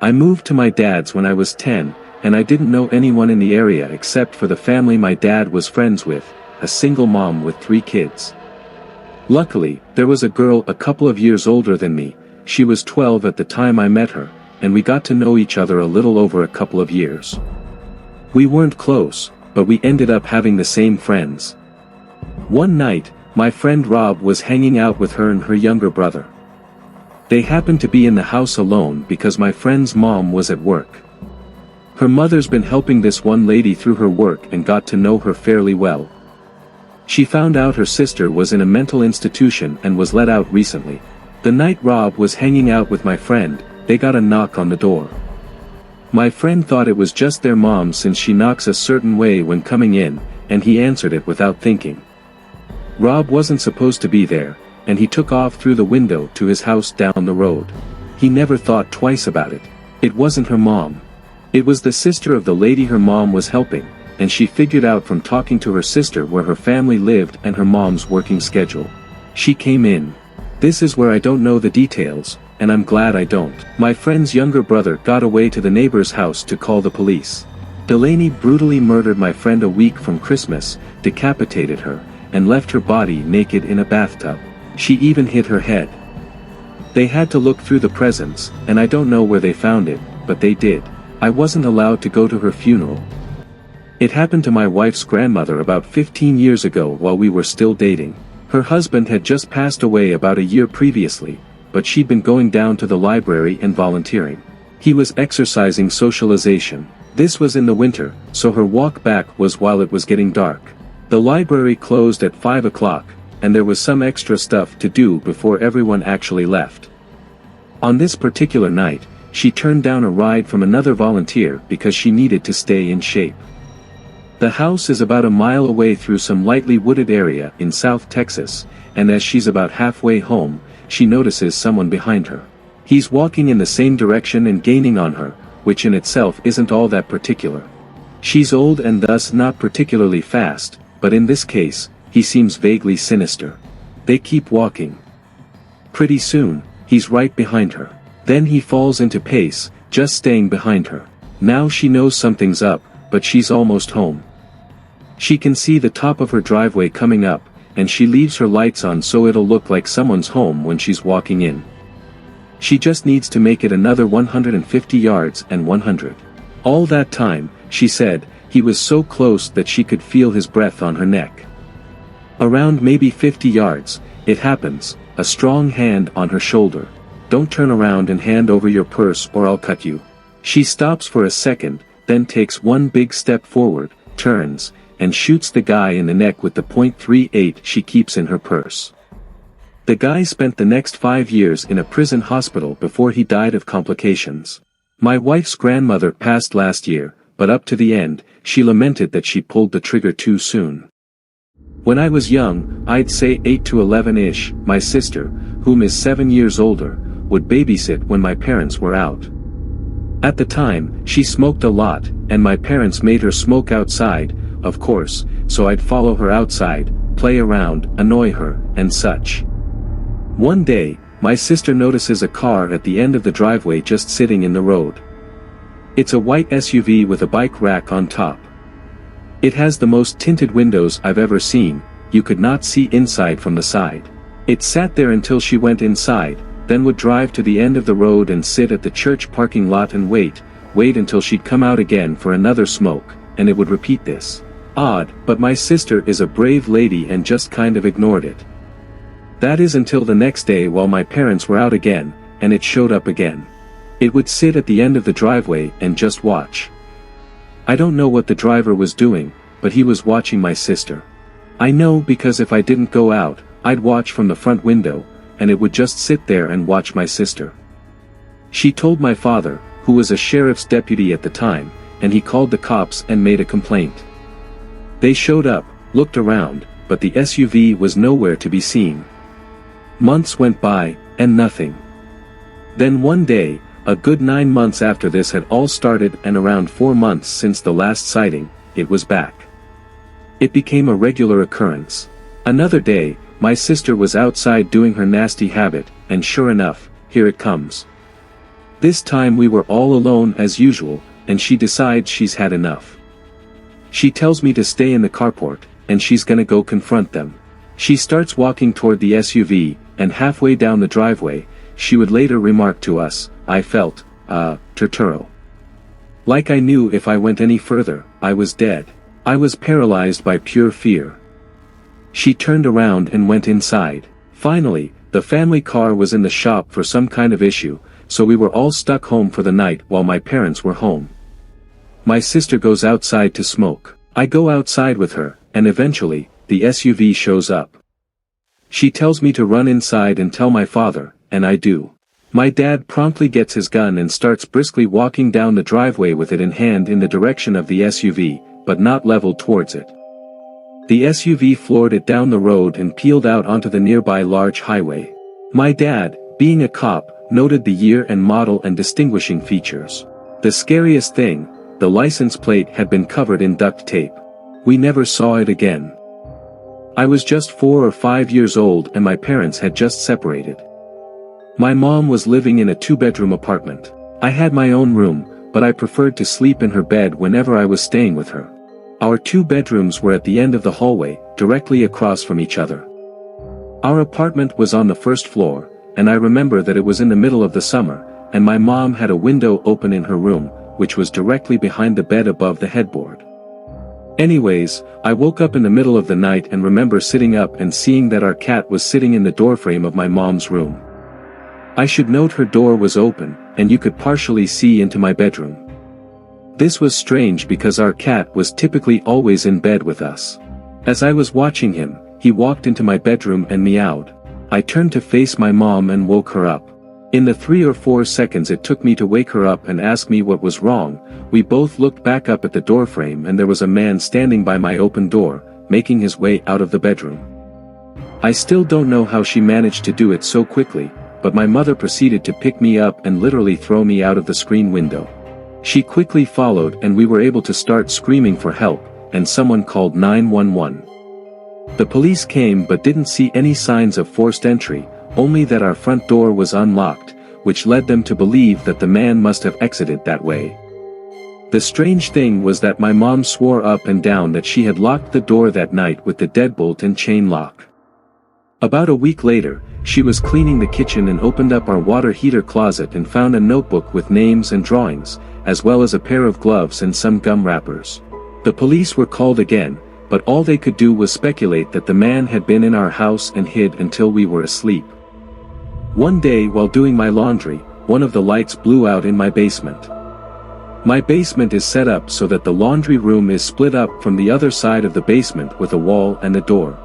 I moved to my dad's when I was 10, and I didn't know anyone in the area except for the family my dad was friends with, a single mom with 3 kids. Luckily, there was a girl a couple of years older than me. She was 12 at the time I met her, and we got to know each other a little over a couple of years. We weren't close, but we ended up having the same friends. One night, my friend Rob was hanging out with her and her younger brother. They happened to be in the house alone because my friend's mom was at work. Her mother's been helping this one lady through her work and got to know her fairly well. She found out her sister was in a mental institution and was let out recently. The night Rob was hanging out with my friend, they got a knock on the door. My friend thought it was just their mom since she knocks a certain way when coming in, and he answered it without thinking. Rob wasn't supposed to be there, and he took off through the window to his house down the road. He never thought twice about it. It wasn't her mom. It was the sister of the lady her mom was helping, and she figured out from talking to her sister where her family lived and her mom's working schedule. She came in. This is where I don't know the details, and I'm glad I don't. My friend's younger brother got away to the neighbor's house to call the police. Delaney brutally murdered my friend a week from Christmas, decapitated her, and left her body naked in a bathtub. She even hit her head. They had to look through the presents, and I don't know where they found it, but they did. I wasn't allowed to go to her funeral. It happened to my wife's grandmother about 15 years ago while we were still dating. Her husband had just passed away about a year previously, but she'd been going down to the library and volunteering. He was exercising socialization. This was in the winter, so her walk back was while it was getting dark. The library closed at 5 o'clock, and there was some extra stuff to do before everyone actually left. On this particular night, she turned down a ride from another volunteer because she needed to stay in shape. The house is about a mile away through some lightly wooded area in South Texas, and as she's about halfway home, she notices someone behind her. He's walking in the same direction and gaining on her, which in itself isn't all that particular. She's old and thus not particularly fast, but in this case, he seems vaguely sinister. They keep walking. Pretty soon, he's right behind her. Then he falls into pace, just staying behind her. Now she knows something's up, but she's almost home. She can see the top of her driveway coming up, and she leaves her lights on so it'll look like someone's home when she's walking in. She just needs to make it another 150 yards and 100. All that time, she said, he was so close that she could feel his breath on her neck. Around maybe 50 yards, it happens, a strong hand on her shoulder. Don't turn around and hand over your purse or I'll cut you. She stops for a second, then takes one big step forward, turns, and shoots the guy in the neck with the .38 she keeps in her purse. The guy spent the next 5 years in a prison hospital before he died of complications. My wife's grandmother passed last year, but up to the end, she lamented that she pulled the trigger too soon. When I was young, I'd say 8 to 11-ish, my sister, whom is 7 years older, would babysit when my parents were out. At the time, she smoked a lot, and my parents made her smoke outside, of course, so I'd follow her outside, play around, annoy her, and such. One day, my sister notices a car at the end of the driveway just sitting in the road. It's a white SUV with a bike rack on top. It has the most tinted windows I've ever seen, you could not see inside from the side. It sat there until she went inside, then would drive to the end of the road and sit at the church parking lot and wait until she'd come out again for another smoke, and it would repeat this. Odd, but my sister is a brave lady and just kind of ignored it. That is until the next day while my parents were out again, and it showed up again. It would sit at the end of the driveway and just watch. I don't know what the driver was doing, but he was watching my sister. I know because if I didn't go out, I'd watch from the front window, and it would just sit there and watch my sister. She told my father, who was a sheriff's deputy at the time, and he called the cops and made a complaint. They showed up, looked around, but the SUV was nowhere to be seen. Months went by, and nothing. Then one day, a good 9 months after this had all started and around 4 months since the last sighting, it was back. It became a regular occurrence. Another day, my sister was outside doing her nasty habit, and sure enough, here it comes. This time we were all alone as usual, and she decides she's had enough. She tells me to stay in the carport, and she's gonna go confront them. She starts walking toward the SUV, and halfway down the driveway, she would later remark to us, "I felt, turturro. Like I knew if I went any further, I was dead. I was paralyzed by pure fear." She turned around and went inside. Finally, the family car was in the shop for some kind of issue, so we were all stuck home for the night while my parents were home. My sister goes outside to smoke. I go outside with her, and eventually, the SUV shows up. She tells me to run inside and tell my father, and I do. My dad promptly gets his gun and starts briskly walking down the driveway with it in hand in the direction of the SUV, but not leveled towards it. The SUV floored it down the road and peeled out onto the nearby large highway. My dad, being a cop, noted the year and model and distinguishing features. The scariest thing, the license plate had been covered in duct tape. We never saw it again. I was just 4 or 5 years old and my parents had just separated. My mom was living in a 2-bedroom apartment. I had my own room, but I preferred to sleep in her bed whenever I was staying with her. Our 2 bedrooms were at the end of the hallway, directly across from each other. Our apartment was on the first floor, and I remember that it was in the middle of the summer, and my mom had a window open in her room, which was directly behind the bed above the headboard. Anyways, I woke up in the middle of the night and remember sitting up and seeing that our cat was sitting in the doorframe of my mom's room. I should note her door was open, and you could partially see into my bedroom. This was strange because our cat was typically always in bed with us. As I was watching him, he walked into my bedroom and meowed. I turned to face my mom and woke her up. In the 3 or 4 seconds it took me to wake her up and ask me what was wrong, we both looked back up at the doorframe and there was a man standing by my open door, making his way out of the bedroom. I still don't know how she managed to do it so quickly, but my mother proceeded to pick me up and literally throw me out of the screen window. She quickly followed and we were able to start screaming for help, and someone called 911. The police came but didn't see any signs of forced entry, only that our front door was unlocked, which led them to believe that the man must have exited that way. The strange thing was that my mom swore up and down that she had locked the door that night with the deadbolt and chain lock. About a week later, she was cleaning the kitchen and opened up our water heater closet and found a notebook with names and drawings, as well as a pair of gloves and some gum wrappers. The police were called again, but all they could do was speculate that the man had been in our house and hid until we were asleep. One day while doing my laundry, one of the lights blew out in my basement. My basement is set up so that the laundry room is split up from the other side of the basement with a wall and a door.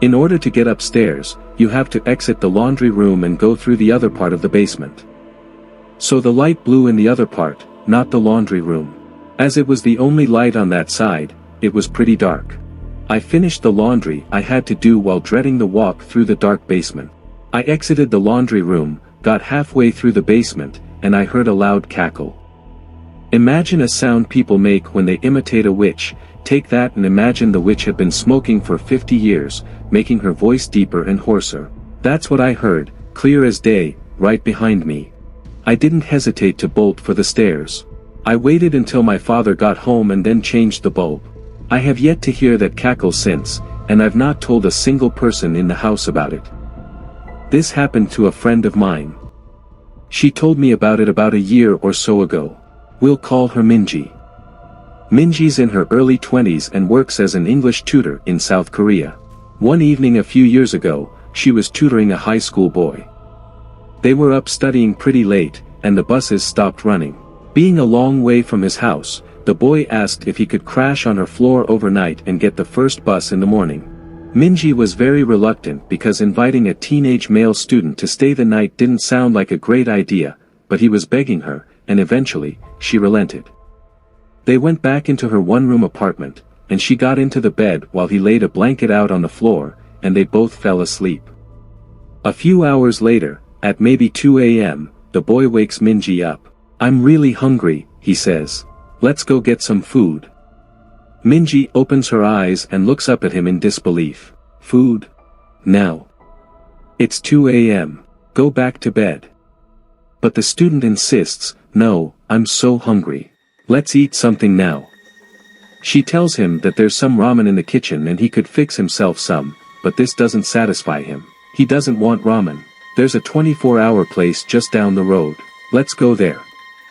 In order to get upstairs, you have to exit the laundry room and go through the other part of the basement. So the light blew in the other part, not the laundry room. As it was the only light on that side, it was pretty dark. I finished the laundry I had to do while dreading the walk through the dark basement. I exited the laundry room, got halfway through the basement, and I heard a loud cackle. Imagine a sound people make when they imitate a witch. Take that and imagine the witch had been smoking for 50 years, making her voice deeper and hoarser. That's what I heard, clear as day, right behind me. I didn't hesitate to bolt for the stairs. I waited until my father got home and then changed the bulb. I have yet to hear that cackle since, and I've not told a single person in the house about it. This happened to a friend of mine. She told me about it about a year or so ago. We'll call her Minji. Minji's in her early 20s and works as an English tutor in South Korea. One evening a few years ago, she was tutoring a high school boy. They were up studying pretty late, and the buses stopped running. Being a long way from his house, the boy asked if he could crash on her floor overnight and get the first bus in the morning. Minji was very reluctant because inviting a teenage male student to stay the night didn't sound like a great idea, but he was begging her, and eventually, she relented. They went back into her one-room apartment, and she got into the bed while he laid a blanket out on the floor, and they both fell asleep. A few hours later, at maybe 2 a.m., the boy wakes Minji up. "I'm really hungry," he says. "Let's go get some food." Minji opens her eyes and looks up at him in disbelief. "Food? Now? It's 2 a.m. Go back to bed." But the student insists, "No, I'm so hungry. Let's eat something now." She tells him that there's some ramen in the kitchen and he could fix himself some, but this doesn't satisfy him. He doesn't want ramen. There's a 24-hour place just down the road. Let's go there.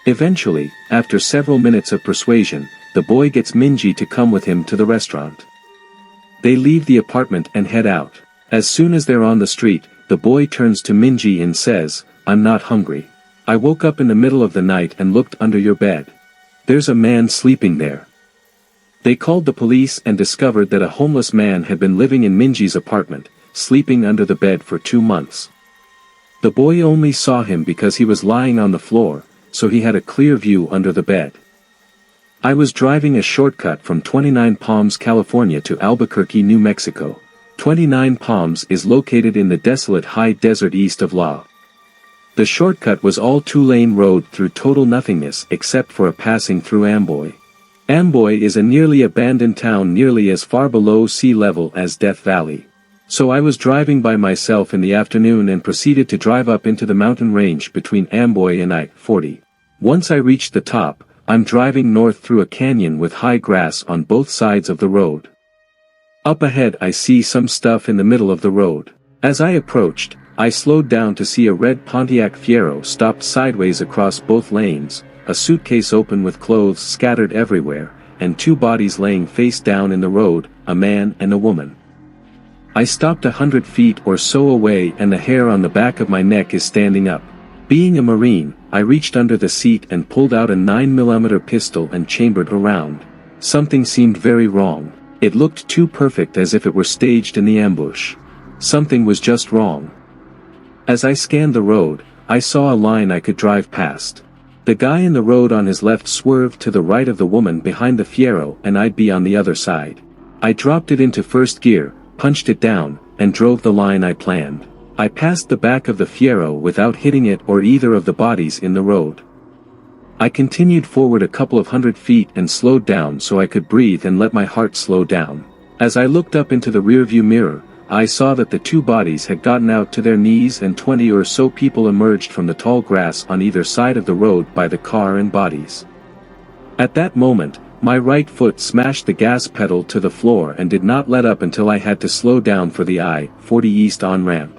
Eventually, after several minutes of persuasion, the boy gets Minji to come with him to the restaurant. They leave the apartment and head out. As soon as they're on the street, the boy turns to Minji and says, "I'm not hungry. I woke up in the middle of the night and looked under your bed. There's a man sleeping there." They called the police and discovered that a homeless man had been living in Minji's apartment, sleeping under the bed for 2 months. The boy only saw him because he was lying on the floor, so he had a clear view under the bed. I was driving a shortcut from 29 Palms, California to Albuquerque, New Mexico. 29 Palms is located in the desolate high desert east of La. The shortcut was all 2-lane road through total nothingness except for a passing through Amboy. Amboy is a nearly abandoned town nearly as far below sea level as Death Valley. So I was driving by myself in the afternoon and proceeded to drive up into the mountain range between Amboy and I-40. Once I reached the top, I'm driving north through a canyon with high grass on both sides of the road. Up ahead I see some stuff in the middle of the road. As I approached, I slowed down to see a red Pontiac Fiero stopped sideways across both lanes, a suitcase open with clothes scattered everywhere, and 2 bodies laying face down in the road, a man and a woman. I stopped 100 feet or so away and the hair on the back of my neck is standing up. Being a Marine, I reached under the seat and pulled out a 9mm pistol and chambered around. Something seemed very wrong. It looked too perfect, as if it were staged in the ambush. Something was just wrong. As I scanned the road, I saw a line I could drive past. The guy in the road on his left swerved to the right of the woman behind the Fiero and I'd be on the other side. I dropped it into first gear, punched it down, and drove the line I planned. I passed the back of the Fiero without hitting it or either of the bodies in the road. I continued forward a couple of 100 feet and slowed down so I could breathe and let my heart slow down. As I looked up into the rearview mirror, I saw that the 2 bodies had gotten out to their knees and 20 or so people emerged from the tall grass on either side of the road by the car and bodies. At that moment, my right foot smashed the gas pedal to the floor and did not let up until I had to slow down for the I-40 East on-ramp.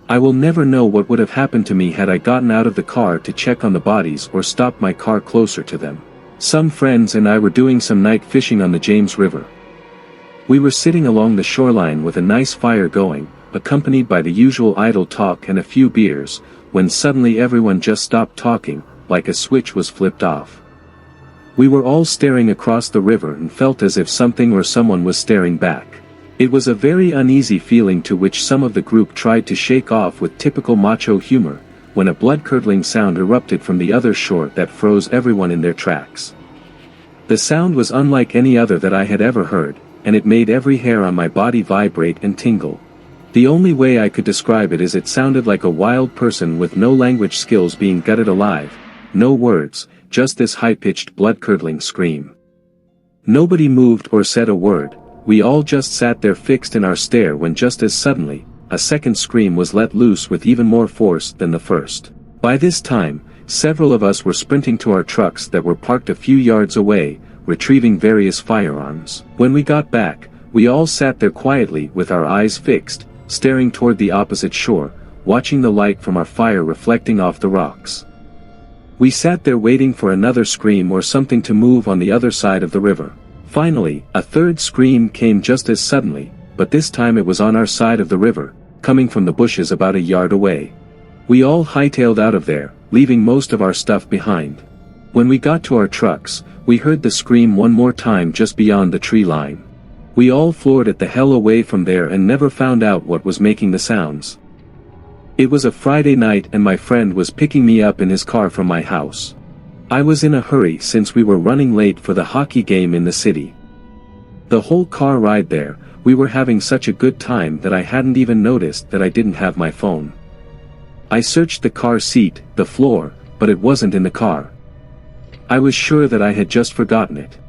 I will never know what would have happened to me had I gotten out of the car to check on the bodies or stopped my car closer to them. Some friends and I were doing some night fishing on the James River. We were sitting along the shoreline with a nice fire going, accompanied by the usual idle talk and a few beers, when suddenly everyone just stopped talking, like a switch was flipped off. We were all staring across the river and felt as if something or someone was staring back. It was a very uneasy feeling to which some of the group tried to shake off with typical macho humor, when a blood-curdling sound erupted from the other shore that froze everyone in their tracks. The sound was unlike any other that I had ever heard, and it made every hair on my body vibrate and tingle. The only way I could describe it is it sounded like a wild person with no language skills being gutted alive, no words, just this high-pitched blood-curdling scream. Nobody moved or said a word, we all just sat there fixed in our stare when just as suddenly, a second scream was let loose with even more force than the first. By this time, several of us were sprinting to our trucks that were parked a few yards away, retrieving various firearms. When we got back, we all sat there quietly with our eyes fixed, staring toward the opposite shore, watching the light from our fire reflecting off the rocks. We sat there waiting for another scream or something to move on the other side of the river. Finally, a third scream came just as suddenly, but this time it was on our side of the river, coming from the bushes about a yard away. We all hightailed out of there, leaving most of our stuff behind. When we got to our trucks, we heard the scream one more time just beyond the tree line. We all floored it the hell away from there and never found out what was making the sounds. It was a Friday night and my friend was picking me up in his car from my house. I was in a hurry since we were running late for the hockey game in the city. The whole car ride there, we were having such a good time that I hadn't even noticed that I didn't have my phone. I searched the car seat, the floor, but it wasn't in the car. I was sure that I had just forgotten it.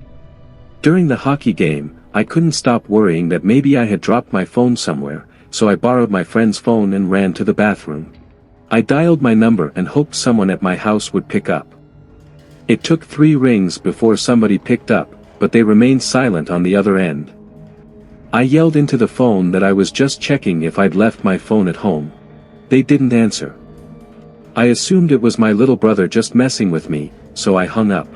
During the hockey game, I couldn't stop worrying that maybe I had dropped my phone somewhere, so I borrowed my friend's phone and ran to the bathroom. I dialed my number and hoped someone at my house would pick up. It took 3 rings before somebody picked up, but they remained silent on the other end. I yelled into the phone that I was just checking if I'd left my phone at home. They didn't answer. I assumed it was my little brother just messing with me, so I hung up.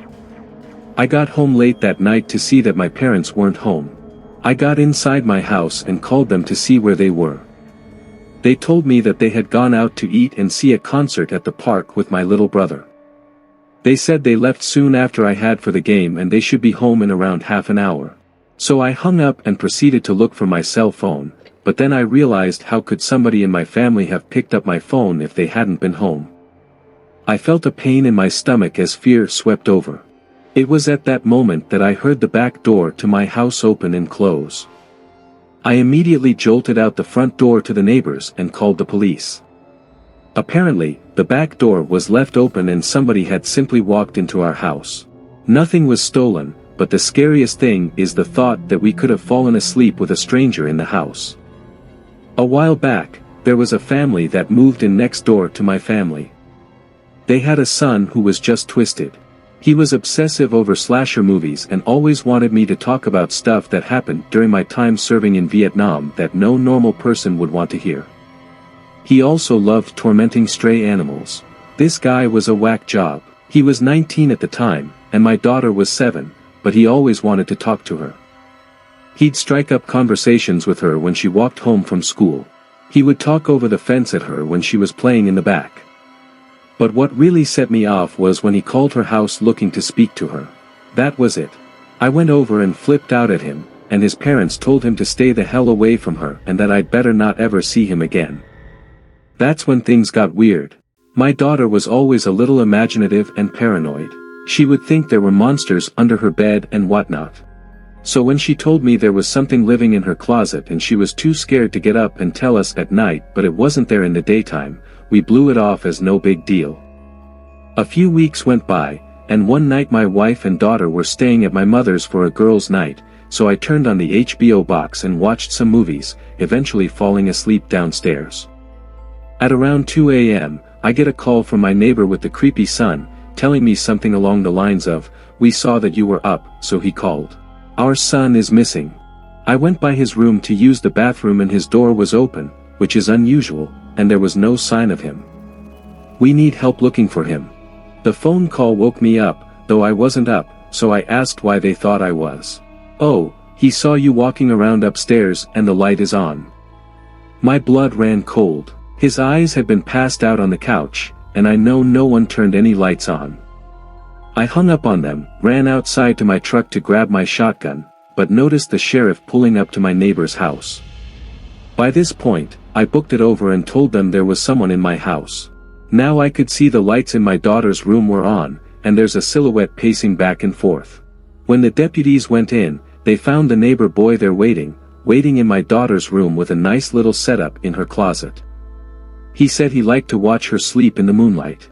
I got home late that night to see that my parents weren't home. I got inside my house and called them to see where they were. They told me that they had gone out to eat and see a concert at the park with my little brother. They said they left soon after I had for the game and they should be home in around half an hour. So I hung up and proceeded to look for my cell phone, but then I realized how could somebody in my family have picked up my phone if they hadn't been home. I felt a pain in my stomach as fear swept over. It was at that moment that I heard the back door to my house open and close. I immediately jolted out the front door to the neighbors and called the police. Apparently, the back door was left open and somebody had simply walked into our house. Nothing was stolen, but the scariest thing is the thought that we could have fallen asleep with a stranger in the house. A while back, there was a family that moved in next door to my family. They had a son who was just twisted. He was obsessive over slasher movies and always wanted me to talk about stuff that happened during my time serving in Vietnam that no normal person would want to hear. He also loved tormenting stray animals. This guy was a whack job. He was 19 at the time, and my daughter was 7, but he always wanted to talk to her. He'd strike up conversations with her when she walked home from school. He would talk over the fence at her when she was playing in the back. But what really set me off was when he called her house looking to speak to her. That was it. I went over and flipped out at him, and his parents told him to stay the hell away from her and that I'd better not ever see him again. That's when things got weird. My daughter was always a little imaginative and paranoid. She would think there were monsters under her bed and whatnot. So when she told me there was something living in her closet and she was too scared to get up and tell us at night but it wasn't there in the daytime, we blew it off as no big deal. A few weeks went by, and one night my wife and daughter were staying at my mother's for a girls' night, so I turned on the HBO box and watched some movies, eventually falling asleep downstairs. At around 2 a.m., I get a call from my neighbor with the creepy son, telling me something along the lines of, "We saw that you were up, so he called. Our son is missing." I went by his room to use the bathroom and his door was open, which is unusual, and there was no sign of him. "We need help looking for him." The phone call woke me up, though I wasn't up, so I asked why they thought I was. "Oh, he saw you walking around upstairs and the light is on." My blood ran cold. His eyes had been passed out on the couch, and I know no one turned any lights on. I hung up on them, ran outside to my truck to grab my shotgun, but noticed the sheriff pulling up to my neighbor's house. By this point, I booked it over and told them there was someone in my house. Now I could see the lights in my daughter's room were on, and there's a silhouette pacing back and forth. When the deputies went in, they found the neighbor boy there waiting in my daughter's room with a nice little setup in her closet. He said he liked to watch her sleep in the moonlight.